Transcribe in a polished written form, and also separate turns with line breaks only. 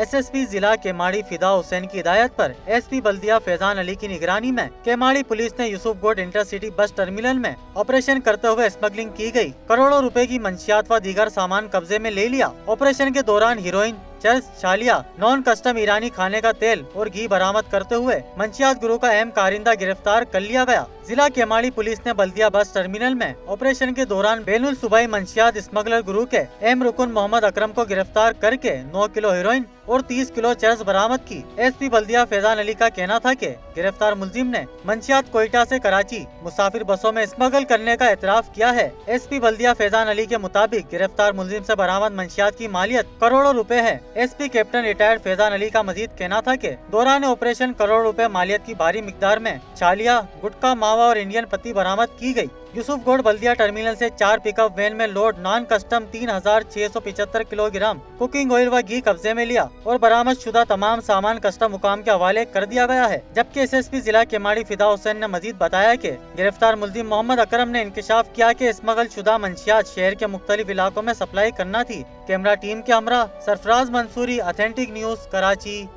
SSP जिला केमाड़ी फिदा हुसैन की हिदायत पर एसपी बल्दिया फैजान अली की निगरानी में केमाड़ी पुलिस ने यूसुफगढ़ इंटरसिटी बस टर्मिनल में ऑपरेशन करते हुए स्मगलिंग की गई करोड़ों रुपए की मंशियात व दीगर सामान कब्जे में ले लिया। ऑपरेशन के दौरान हीरोइन, चर्च, छालिया, नॉन कस्टम ईरानी खाने का तेल और घी बरामद करते हुए मंशियात गिरोह का अहम कारिंदा गिरफ्तार कर लिया गया। जिला केमाड़ी पुलिस ने बल्दिया बस टर्मिनल में ऑपरेशन के दौरान बैनुल सूबाई मंशियात स्मगलर गिरोह के अहम रुकन मोहम्मद अकरम को गिरफ्तार करके 9 किलो हेरोइन और 30 किलो चर्च बरामद की। एसपी बल्दिया फैजान अली का कहना था कि गिरफ्तार मुलजिम ने मंशियात कोयटा से कराची मुसाफिर बसों में स्मगल करने का एतराफ किया है। एसपी बल्दिया फैजान अली के मुताबिक गिरफ्तार मुलजिम से बरामद मंशियात की मालियत करोड़ों रुपए है। SP captain retired Faizan Ali का मजीद कहना था कि दौरान ऑपरेशन करोड़ रुपए मालियत की भारी मिकदार में छालिया, गुटखा, मावा और इंडियन पत्ती बरामद की गई। यूसुफगढ़ बल्दिया टर्मिनल से 4 पिकअप वैन में load non custom 3675 kilogram cooking oil व घी कब्जे में लिया और बरामद शुदा तमाम सामान कस्टम हुकाम के हवाले कर दिया गया है। जबकि एसएसपी जिला केमाड़ी फिदा हुसैन ने मजीद बताया कि गिरफ्तार मुलजिम मोहम्मद अकरम ने इंकशाफ किया कि स्मगल शुदा मंशियात शहर के मुख्तलिफ इलाकों में सप्लाई करना थी। कैमरा टीम के हमरा सरफराज मंसूरी, ऑथेंटिक न्यूज, कराची।